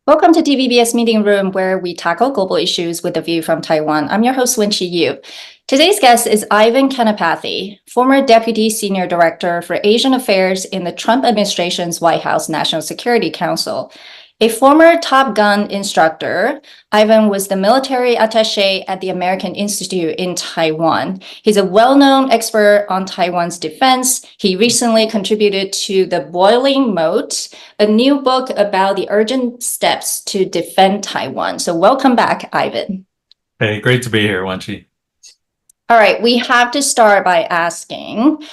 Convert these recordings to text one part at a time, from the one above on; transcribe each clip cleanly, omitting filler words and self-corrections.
Welcome to TVBS Meeting Room, where we tackle global issues with a view from Taiwan. I'm your host, Wenqi Yu. Today's guest is Ivan Kanapathy, former Deputy Senior Director for Asian Affairs in the Trump administration's White House National Security Council. A former Top Gun instructor, Ivan was the military attaché at the American Institute in Taiwan. He's a well-known expert on Taiwan's defense. He recently contributed to The Boiling Moat, a new book about the urgent steps to defend Taiwan. So welcome back, Ivan. Hey, great to be here, Wenqi. All right, we have to start by asking,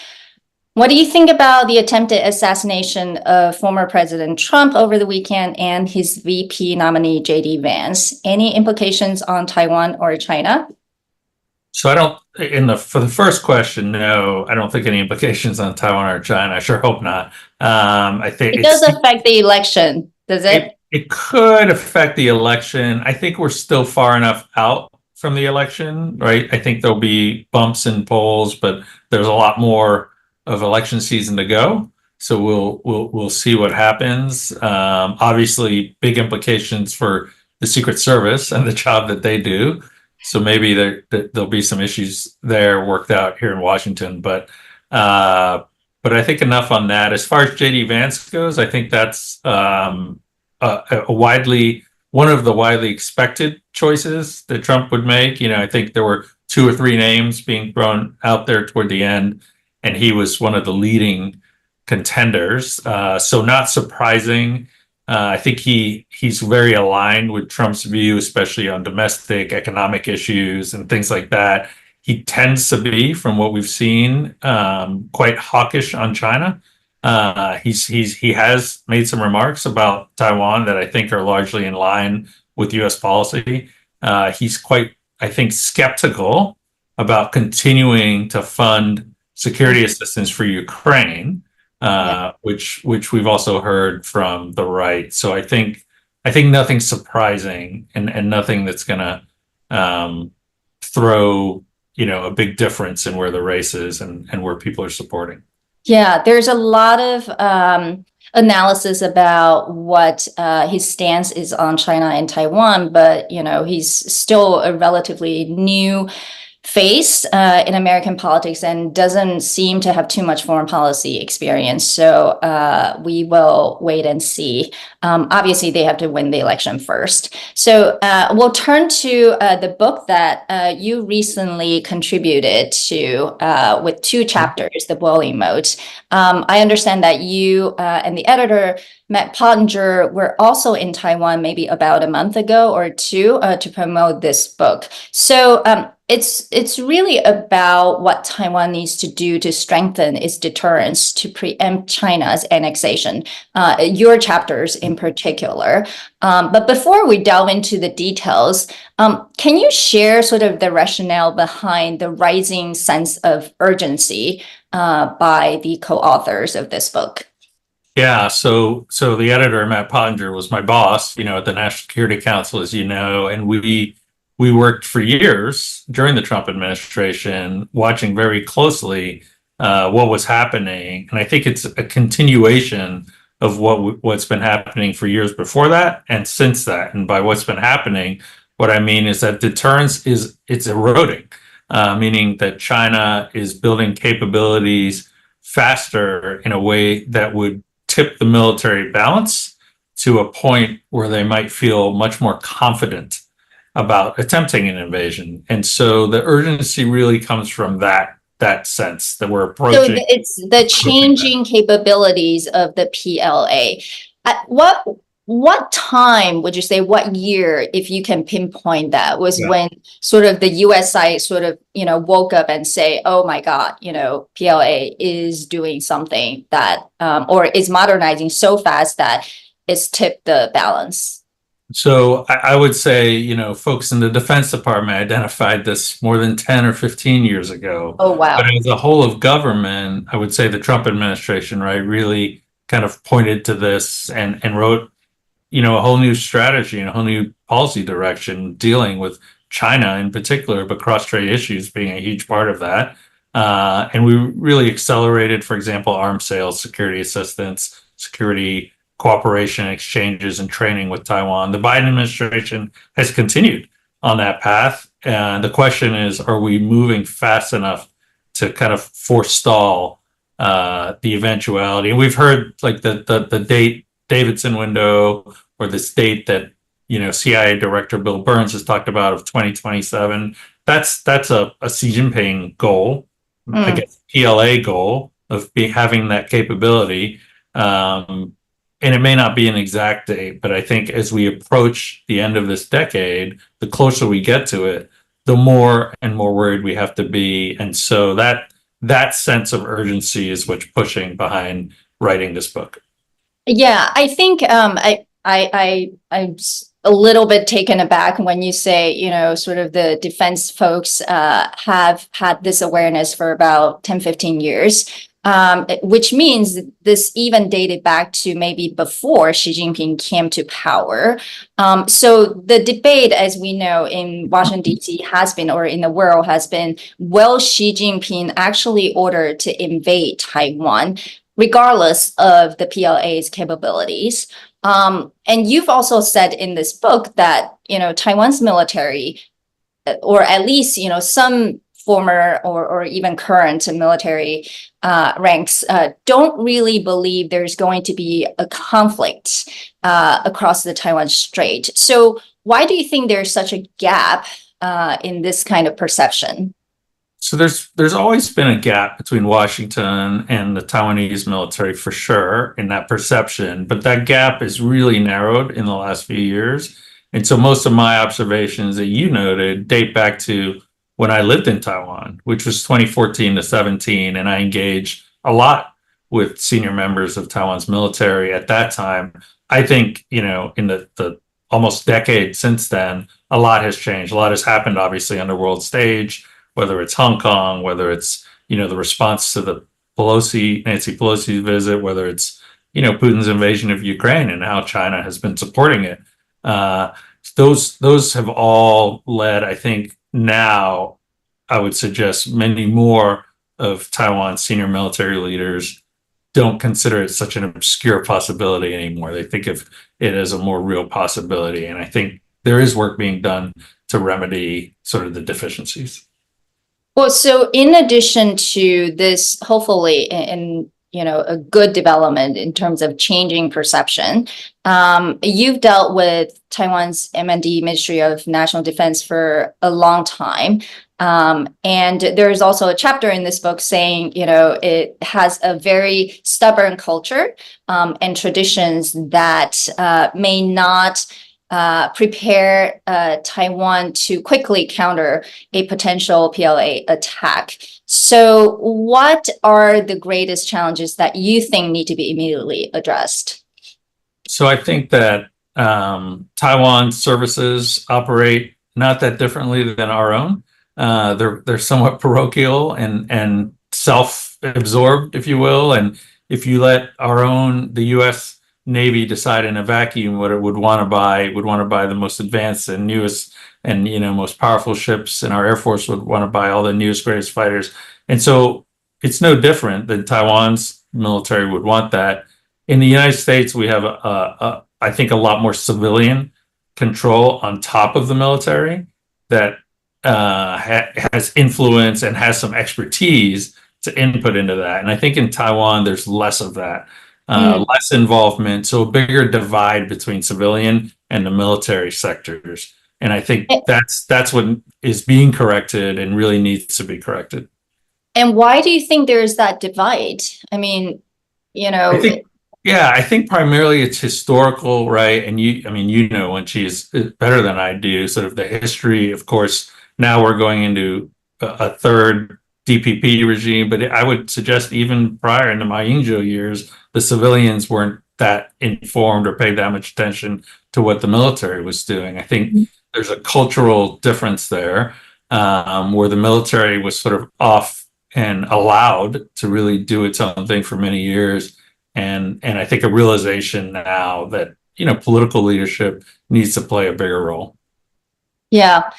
what do you think about the attempted assassination of former President Trump over the weekend and his VP nominee, J.D. Vance? Any implications on Taiwan or China? So for the first question, no, I don't think any implications on Taiwan or China. I sure hope not. I think it does affect the election, does it? It could affect the election. I think we're still far enough out from the election, right? I think there'll be bumps in polls, but there's a lot more of election season to go. So we'll see what happens. Obviously, big implications for the Secret Service and the job that they do. So maybe there'll be some issues there worked out here in Washington. But I think enough on that. As far as J.D. Vance goes, I think that's one of the widely expected choices that Trump would make. You know, I think there were 2 or 3 names being thrown out there toward the end, and he was one of the leading contenders. So not surprising. I think he's very aligned with Trump's view, especially on domestic economic issues and things like that. He tends to be, from what we've seen, quite hawkish on China. He has made some remarks about Taiwan that I think are largely in line with U.S. policy. He's quite, I think, skeptical about continuing to fund security assistance for Ukraine, which we've also heard from the right. So I think nothing surprising and nothing that's going to throw a big difference in where the race is and where people are supporting. Yeah, there's a lot of analysis about what his stance is on China and Taiwan, but he's still a relatively new face in American politics and doesn't seem to have too much foreign policy experience. So we will wait and see. Obviously, they have to win the election first. So we'll turn to the book that you recently contributed to with 2 chapters, The Boiling Moat. I understand that you and the editor, Matt Pottinger, were also in Taiwan maybe about a month ago or 2 to promote this book. So it's really about what Taiwan needs to do to strengthen its deterrence to preempt China's annexation, your chapters in particular. But before we delve into the details, can you share sort of the rationale behind the rising sense of urgency by the co-authors of this book? Yeah, so the editor, Matt Pottinger, was my boss, at the National Security Council, as you know, and we worked for years during the Trump administration, watching very closely what was happening. And I think it's a continuation of what's been happening for years before that and since that. And by what's been happening, what I mean is that deterrence it's eroding, meaning that China is building capabilities faster in a way that would tip the military balance to a point where they might feel much more confident about attempting an invasion. And so the urgency really comes from that sense that we're approaching. So it's the changing capabilities of the PLA. At what time would you say, what year, if you can pinpoint that, was when sort of the US side sort of, woke up and say, oh my God, PLA is doing something that, or is modernizing so fast that it's tipped the balance? So I would say, folks in the Defense Department identified this more than 10 or 15 years ago. Oh, wow. But as a whole of government, I would say the Trump administration, right, really kind of pointed to this and wrote, a whole new strategy and a whole new policy direction dealing with China in particular, but cross-strait issues being a huge part of that. And we really accelerated, for example, arms sales, security assistance, security cooperation, exchanges, and training with Taiwan. The Biden administration has continued on that path. And the question is, are we moving fast enough to kind of forestall the eventuality? And we've heard like the date Davidson window, or this date that CIA Director Bill Burns has talked about of 2027. That's a Xi Jinping goal, I guess PLA goal of having that capability. And it may not be an exact date, but I think as we approach the end of this decade, the closer we get to it, the more and more worried we have to be. And so that sense of urgency is what's pushing behind writing this book. Yeah, I think I'm a little bit taken aback when you say, sort of the defense folks have had this awareness for about 10, 15 years, which means this even dated back to maybe before Xi Jinping came to power. So the debate, as we know, in Washington, D.C. has been, or in the world has been, will Xi Jinping actually order to invade Taiwan, regardless of the PLA's capabilities? And you've also said in this book that, Taiwan's military, or at least, some former or even current military ranks don't really believe there's going to be a conflict across the Taiwan Strait. So why do you think there's such a gap in this kind of perception? So there's always been a gap between Washington and the Taiwanese military, for sure, in that perception, but that gap is really narrowed in the last few years. And so most of my observations that you noted date back to when I lived in Taiwan, which was 2014 to 17, and I engaged a lot with senior members of Taiwan's military at that time. I think, in the almost decade since then, a lot has changed. A lot has happened, obviously, on the world stage, whether it's Hong Kong, whether it's, the response to the Nancy Pelosi visit, whether it's, Putin's invasion of Ukraine and how China has been supporting it. Those have all led, I think now, I would suggest many more of Taiwan's senior military leaders don't consider it such an obscure possibility anymore. They think of it as a more real possibility. And I think there is work being done to remedy sort of the deficiencies. Well, so in addition to this, hopefully, in a good development in terms of changing perception, you've dealt with Taiwan's MND, Ministry of National Defense, for a long time. And there's also a chapter in this book saying, it has a very stubborn culture and traditions that may not prepare Taiwan to quickly counter a potential PLA attack. So what are the greatest challenges that you think need to be immediately addressed? So I think that Taiwan services operate not that differently than our own. They're somewhat parochial and self-absorbed, if you will. And if you let the U.S. Navy decide in a vacuum what it would want to buy, the most advanced and newest and most powerful ships, and our Air Force would want to buy all the newest, greatest fighters. And so it's no different than Taiwan's military would want that. In the United States, we have I think a lot more civilian control on top of the military that has influence and has some expertise to input into that. And I think in Taiwan, there's less of that. Less involvement, so a bigger divide between civilian and the military sectors. And I think that's what is being corrected and really needs to be corrected. And why do you think there's that divide? I mean, I think primarily it's historical, right? And when she's better than I do, sort of the history. Of course, now we're going into a third DPP regime, but I would suggest even prior in the Ma Ying-jeou years, the civilians weren't that informed or paid that much attention to what the military was doing. I think there's a cultural difference there, where the military was sort of off and allowed to really do its own thing for many years. And I think a realization now that, political leadership needs to play a bigger role. Yeah.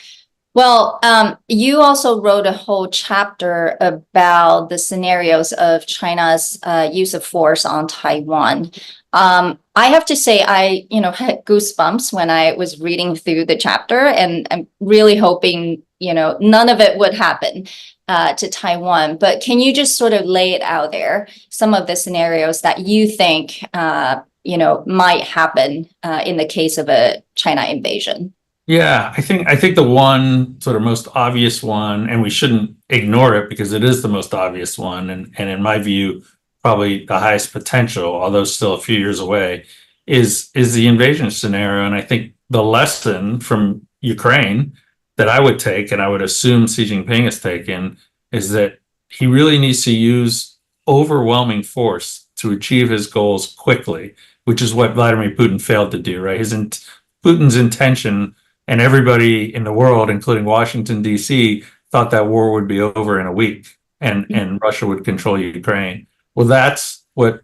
Well, you also wrote a whole chapter about the scenarios of China's use of force on Taiwan. I have to say, had goosebumps when I was reading through the chapter, and I'm really hoping, none of it would happen to Taiwan. But can you just sort of lay it out there, some of the scenarios that you think, might happen in the case of a China invasion? Yeah, I think the one sort of most obvious one, and we shouldn't ignore it because it is the most obvious one, and in my view, probably the highest potential, although still a few years away, is the invasion scenario. And I think the lesson from Ukraine that I would take, and I would assume Xi Jinping has taken, is that he really needs to use overwhelming force to achieve his goals quickly, which is what Vladimir Putin failed to do, right? Putin's intention, and everybody in the world, including Washington, D.C., thought that war would be over in a week and Russia would control Ukraine. Well, that's what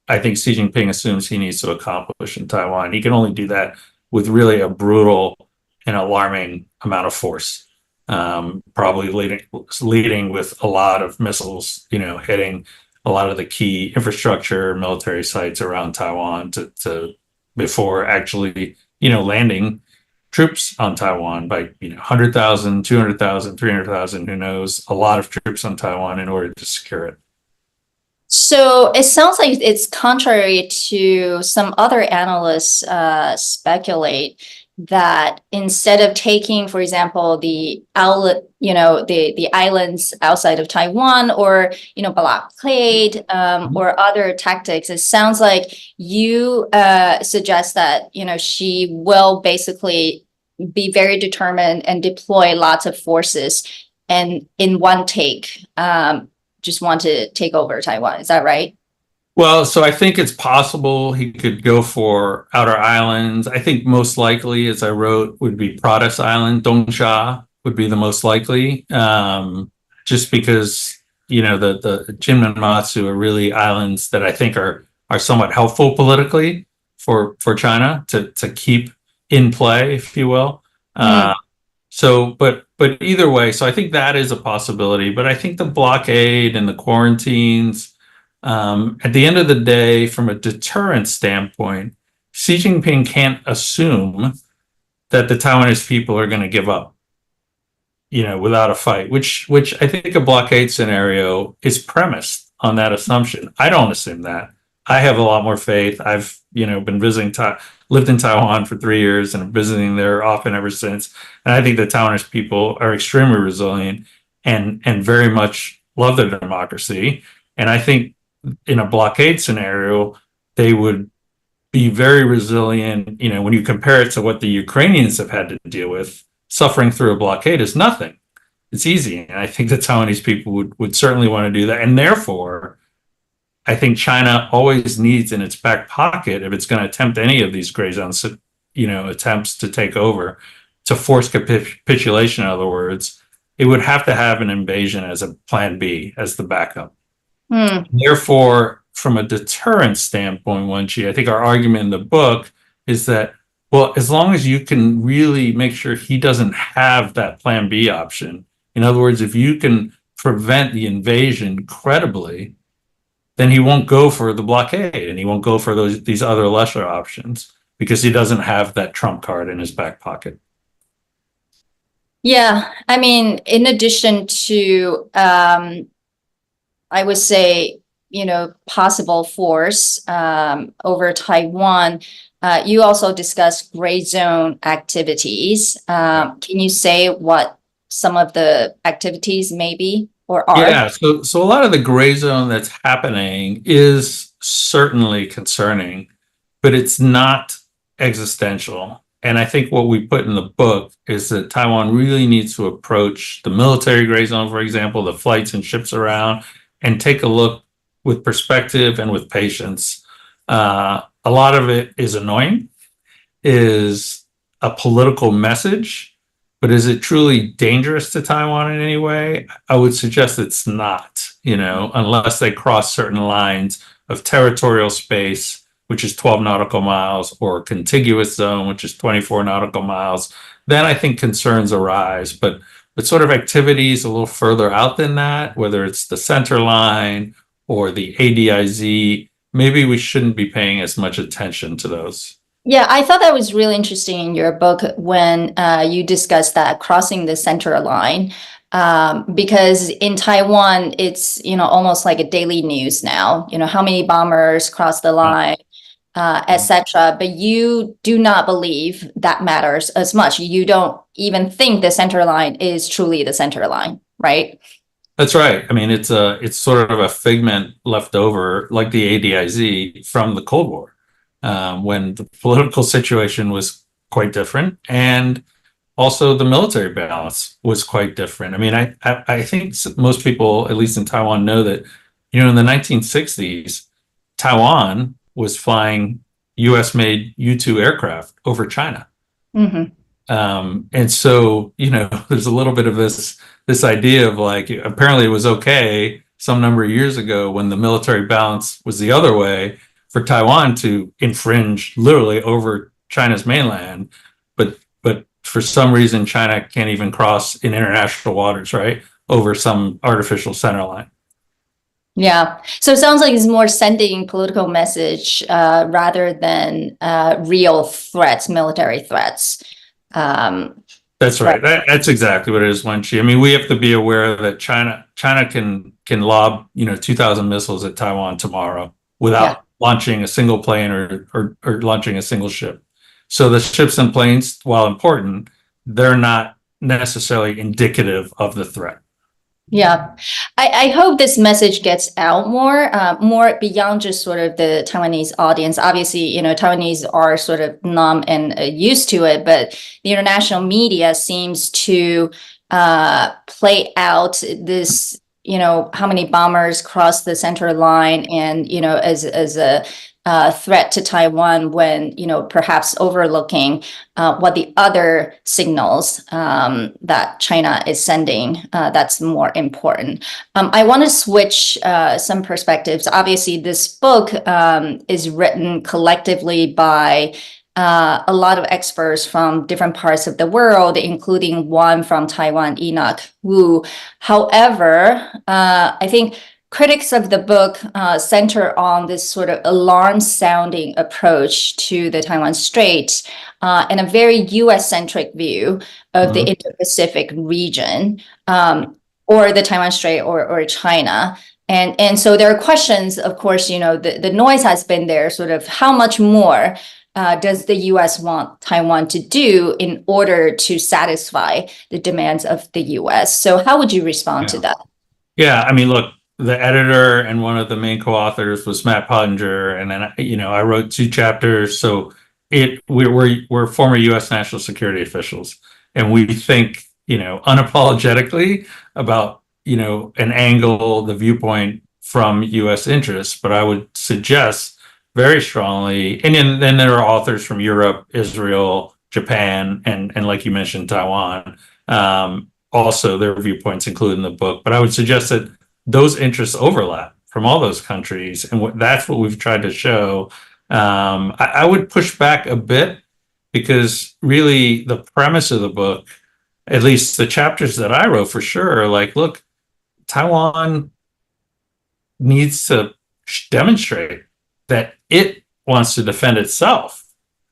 I think Xi Jinping assumes he needs to accomplish in Taiwan. He can only do that with really a brutal and alarming amount of force, probably leading with a lot of missiles, hitting a lot of the key infrastructure, military sites around Taiwan to before actually, landing troops on Taiwan by 100,000, 200,000, 300,000, who knows, a lot of troops on Taiwan in order to secure it. So it sounds like it's contrary to some other analysts speculate that instead of taking, for example, the outlet, the islands outside of Taiwan, or blockade or other tactics, it sounds like you suggest that she will basically be very determined and deploy lots of forces, and in one take. Just want to take over Taiwan. Is that right? Well, so I think it's possible he could go for outer islands. I think most likely, as I wrote, would be Pratas Island. Dongsha would be the most likely, just because the Jinmen Matsu are really islands that I think are somewhat helpful politically for China to keep in play, if you will. So, but either way, so I think that is a possibility. But I think the blockade and the quarantines, at the end of the day, from a deterrence standpoint, Xi Jinping can't assume that the Taiwanese people are going to give up, without a fight. Which I think a blockade scenario is premised on that assumption. I don't assume that. I have a lot more faith. I've been lived in Taiwan for 3 years and visiting there often ever since. And I think the Taiwanese people are extremely resilient and very much love their democracy. And I think in a blockade scenario, they would be very resilient. When you compare it to what the Ukrainians have had to deal with, suffering through a blockade is nothing. It's easy. And I think the Taiwanese people would certainly want to do that. And therefore, I think China always needs in its back pocket, if it's going to attempt any of these gray zones, attempts to take over, to force capitulation, in other words, it would have to have an invasion as a plan B, as the backup. Therefore, from a deterrence standpoint, Wenchi, I think our argument in the book is that, well, as long as you can really make sure he doesn't have that plan B option, in other words, if you can prevent the invasion credibly, then he won't go for the blockade and he won't go for these other lesser options because he doesn't have that trump card in his back pocket. Yeah, I mean, in addition to, I would say, possible force over Taiwan, you also discussed gray zone activities. Can you say what some of the activities may be or are? Yeah, so a lot of the gray zone that's happening is certainly concerning, but it's not existential. And I think what we put in the book is that Taiwan really needs to approach the military gray zone, for example, the flights and ships around, and take a look with perspective and with patience. A lot of it is annoying, is a political message, but is it truly dangerous to Taiwan in any way? I would suggest it's not, unless they cross certain lines of territorial space, which is 12 nautical miles, or contiguous zone, which is 24 nautical miles. then I think concerns arise. But sort of activities a little further out than that, whether it's the center line or the ADIZ, maybe we shouldn't be paying as much attention to those. Yeah, I thought that was really interesting in your book when you discussed that crossing the center line. Because in Taiwan, it's, almost like a daily news now, how many bombers cross the line, etc. But you do not believe that matters as much. You don't even think the center line is truly the center line, right? That's right. I mean, it's sort of a figment left over, like the ADIZ from the Cold War, when the political situation was quite different, and also the military balance was quite different. I mean, I think most people, at least in Taiwan, know that, in the 1960s, Taiwan was flying U.S.-made U-2 aircraft over China. Mm-hmm. And so, there's a little bit of this idea of like, apparently it was okay some number of years ago when the military balance was the other way for Taiwan to infringe literally over China's mainland. But for some reason, China can't even cross in international waters, right? Over some artificial center line. Yeah. So it sounds like it's more sending political message rather than real threats, military threats. That's right. That's exactly what it is, Wenchi. I mean, we have to be aware that China can lob 2,000 missiles at Taiwan tomorrow without launching a single plane or launching a single ship. So the ships and planes, while important, they're not necessarily indicative of the threat. Yeah, I hope this message gets out more beyond just sort of the Taiwanese audience. Obviously, Taiwanese are sort of numb and used to it, but the international media seems to play out this, how many bombers cross the center line, and as a threat to Taiwan, when perhaps overlooking what the other signals that China is sending that's more important. I want to switch some perspectives. Obviously, this book is written collectively by a lot of experts from different parts of the world, including one from Taiwan, Enoch Wu. However, I think critics of the book center on this sort of alarm-sounding approach to the Taiwan Strait and a very U.S.-centric view of the Indo-Pacific region, or the Taiwan Strait, or China. And so there are questions, of course, the noise has been there, sort of how much more does the U.S. want Taiwan to do in order to satisfy the demands of the U.S.? So how would you respond to that? Yeah, I mean, look, the editor and one of the main co-authors was Matt Pottinger, and then I wrote 2 chapters. So we're former U.S. national security officials, and we think unapologetically about an angle, the viewpoint from U.S. interests. But I would suggest very strongly, and then there are authors from Europe, Israel, Japan, and like you mentioned, Taiwan. Also, their viewpoints included in the book. But I would suggest that those interests overlap from all those countries, and that's what we've tried to show. I would push back a bit, because really the premise of the book, at least the chapters that I wrote for sure, are like, look, Taiwan needs to demonstrate that it wants to defend itself.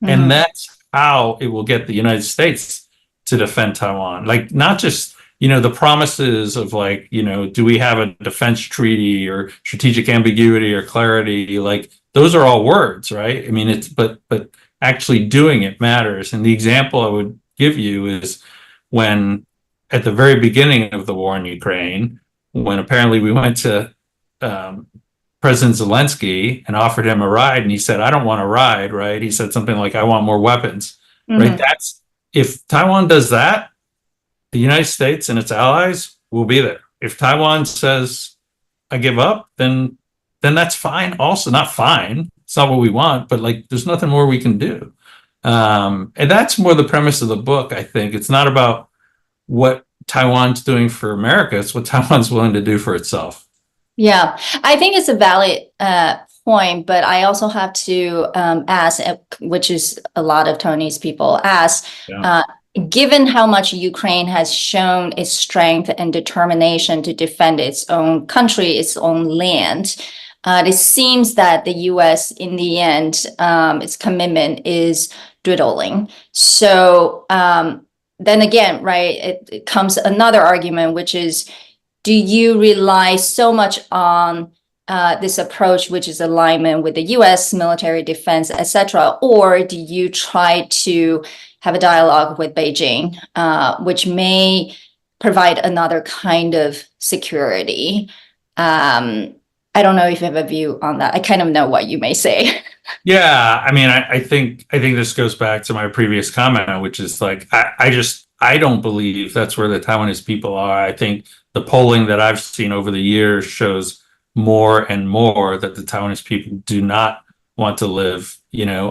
And that's how it will get the United States to defend Taiwan. Like, not just the promises of like, do we have a defense treaty or strategic ambiguity or clarity? Like, those are all words, right? I mean, but actually doing it matters. And the example I would give you is when, at the very beginning of the war in Ukraine, when apparently we went to President Zelensky and offered him a ride, and he said, I don't want a ride, right? He said something like, I want more weapons, right? If Taiwan does that, the United States and its allies will be there. If Taiwan says, I give up, then that's fine. Also, not fine. It's not what we want, but like, there's nothing more we can do. And that's more the premise of the book, I think. It's not about what Taiwan's doing for America. It's what Taiwan's willing to do for itself. Yeah, I think it's a valid point, but I also have to ask, which is a lot of Taiwanese people ask, given how much Ukraine has shown its strength and determination to defend its own country, its own land, it seems that the US, in the end, its commitment is dwindling. So then again, right, it comes another argument, which is, do you rely so much on this approach, which is alignment with the US military defense, etc., or do you try to have a dialogue with Beijing, which may provide another kind of security? I don't know if you have a view on that. I kind of know what you may say. Yeah, I mean, I think this goes back to my previous comment, which is like I don't believe that's where the Taiwanese people are. I think the polling that I've seen over the years shows more and more that the Taiwanese people do not want to live,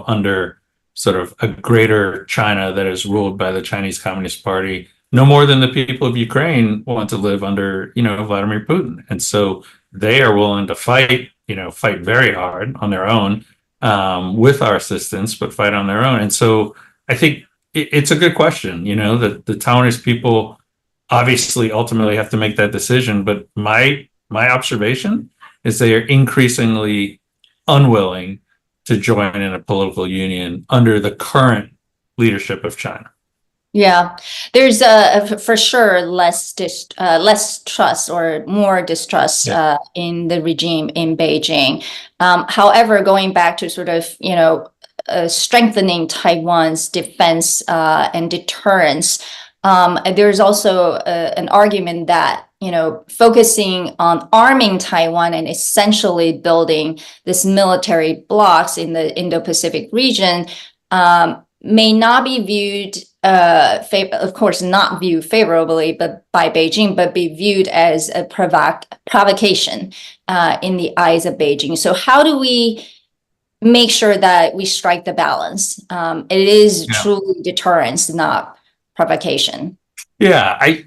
under sort of a greater China that is ruled by the Chinese Communist Party, no more than the people of Ukraine want to live under, Vladimir Putin. And so they are willing to fight, fight very hard on their own, with our assistance, but fight on their own. And so I think it's a good question, that the Taiwanese people obviously ultimately have to make that decision. But my observation is they are increasingly unwilling to join in a political union under the current leadership of China. Yeah, there's for sure less trust or more distrust in the regime in Beijing. However, going back to sort of strengthening Taiwan's defense and deterrence, there's also an argument that focusing on arming Taiwan and essentially building this military blocks in the Indo-Pacific region may not be viewed, of course, not viewed favorably, but by Beijing, but be viewed as a provocation in the eyes of Beijing. So how do we make sure that we strike the balance? It is truly deterrence, not provocation. Yeah, I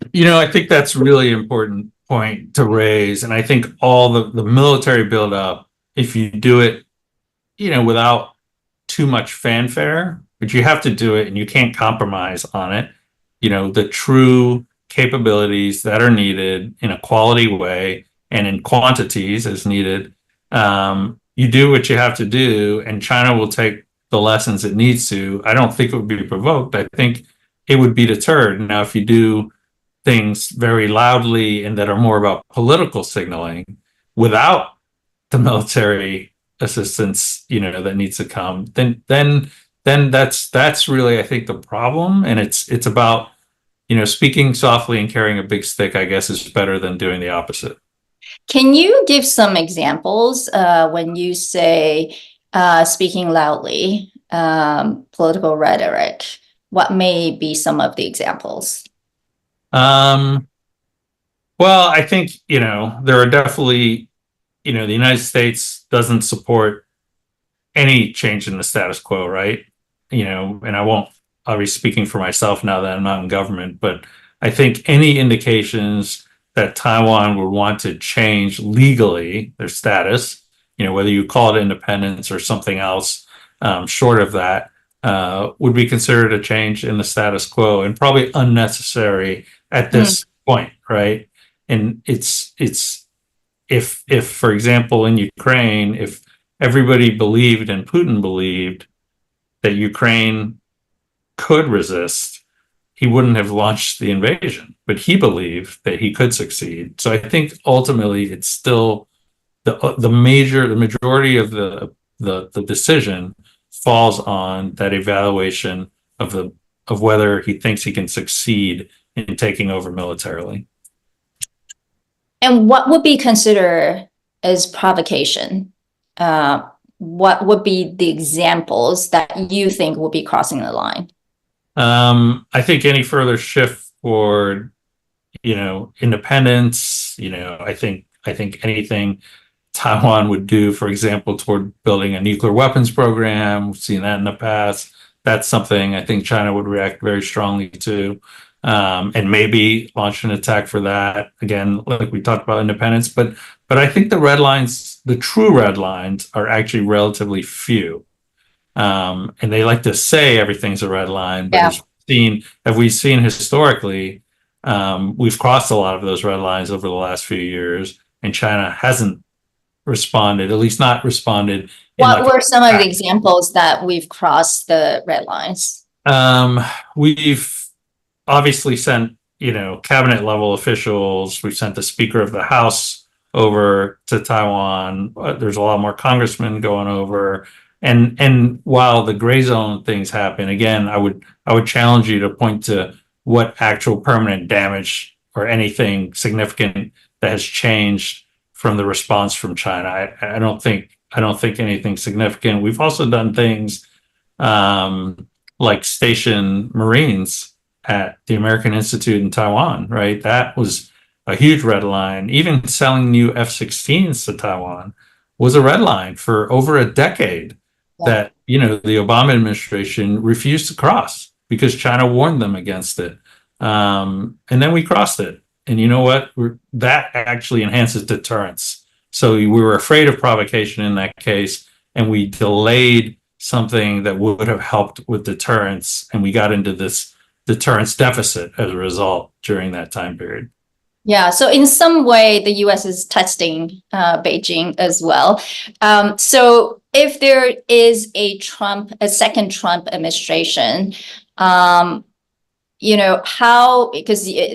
think that's a really important point to raise. And I think all the military buildup, if you do it, without too much fanfare, but you have to do it and you can't compromise on it. The true capabilities that are needed in a quality way and in quantities as needed. You do what you have to do, and China will take the lessons it needs to. I don't think it would be provoked. I think it would be deterred. Now, if you do things very loudly and that are more about political signaling without the military assistance, that needs to come, then that's really, I think, the problem. And it's about, speaking softly and carrying a big stick, I guess, is better than doing the opposite. Can you give some examples when you say speaking loudly, political rhetoric? What may be some of the examples? Well, I think, there are definitely, the United States doesn't support any change in the status quo, right? And I'll be speaking for myself now that I'm not in government, but I think any indications that Taiwan would want to change legally their status, whether you call it independence or something else, short of that, would be considered a change in the status quo and probably unnecessary at this point, right? And it's if for example in Ukraine, if everybody believed and Putin believed that Ukraine could resist, he wouldn't have launched the invasion, but he believed that he could succeed. So I think ultimately it's still the majority of the decision falls on that evaluation of whether he thinks he can succeed in taking over militarily. And what would be considered as provocation? What would be the examples that you think will be crossing the line? I think any further shift toward, independence, I think anything Taiwan would do, for example, toward building a nuclear weapons program. We've seen that in the past. That's something I think China would react very strongly to, and maybe launch an attack for that. Again, like we talked about independence, but I think the true red lines are actually relatively few. And they like to say everything's a red line, but seen historically, we've crossed a lot of those red lines over the last few years, and China hasn't responded, at least not responded in What like were some of the examples that we've crossed the red lines? we've obviously sent, cabinet level officials. We've sent the Speaker of the House over to Taiwan. There's a lot more congressmen going over. And while the gray zone things happen, again, I would challenge you to point to what actual permanent damage or anything significant that has changed from the response from China. I don't think anything significant. We've also done things like station Marines at the American Institute in Taiwan, right? That was a huge red line. Even selling new F-16s to Taiwan was a red line for over a decade that, the Obama administration refused to cross because China warned them against it. And then we crossed it. And you know what? That actually enhances deterrence. So we were afraid of provocation in that case, and we delayed something that would have helped with deterrence, and we got into this deterrence deficit as a result during that time period. Yeah, so in some way, the US is testing Beijing as well. So if there is a second Trump administration, because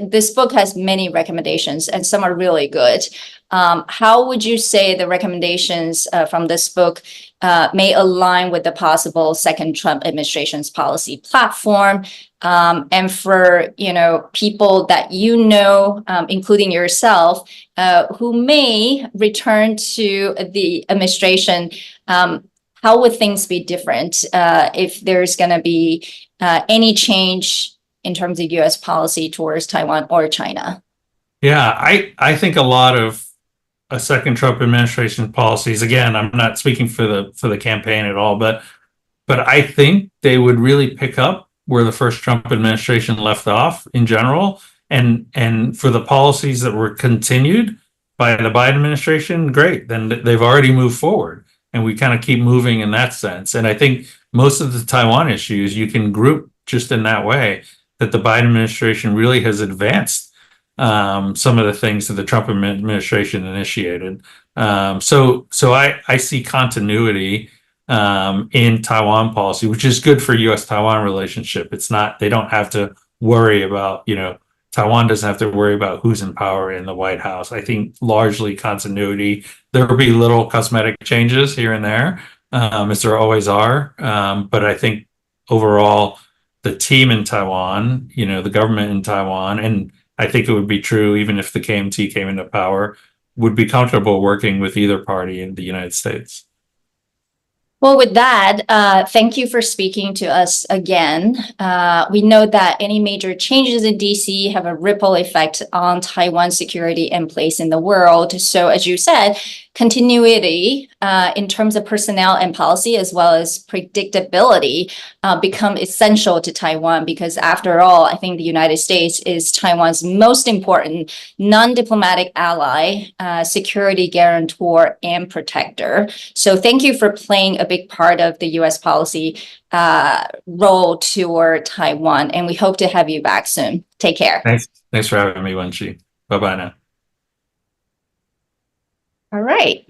this book has many recommendations and some are really good. How would you say the recommendations from this book may align with the possible second Trump administration's policy platform? And for, people that including yourself, who may return to the administration, how would things be different if there's going to be any change in terms of US policy towards Taiwan or China? Yeah, I think a lot of a second Trump administration policies, again, I'm not speaking for the campaign at all, but I think they would really pick up where the first Trump administration left off in general. And for the policies that were continued by the Biden administration, great. Then they've already moved forward, and we kind of keep moving in that sense. And I think most of the Taiwan issues you can group just in that way, that the Biden administration really has advanced some of the things that the Trump administration initiated. So I see continuity in Taiwan policy, which is good for U.S.-Taiwan relationship. It's not, they don't have to worry about, Taiwan doesn't have to worry about who's in power in the White House. I think largely continuity. There will be little cosmetic changes here and there, as there always are. But I think overall, the team in Taiwan, the government in Taiwan, and I think it would be true even if the KMT came into power, would be comfortable working with either party in the United States. Well, with that, thank you for speaking to us again. We know that any major changes in DC have a ripple effect on Taiwan's security and place in the world. So as you said, continuity in terms of personnel and policy, as well as predictability, become essential to Taiwan, because after all, I think the United States is Taiwan's most important non-diplomatic ally, security guarantor, and protector. So thank you for playing a big part of the US policy role toward Taiwan, and we hope to have you back soon. Take care. Thanks for having me, Wenxi. Bye-bye now. All right.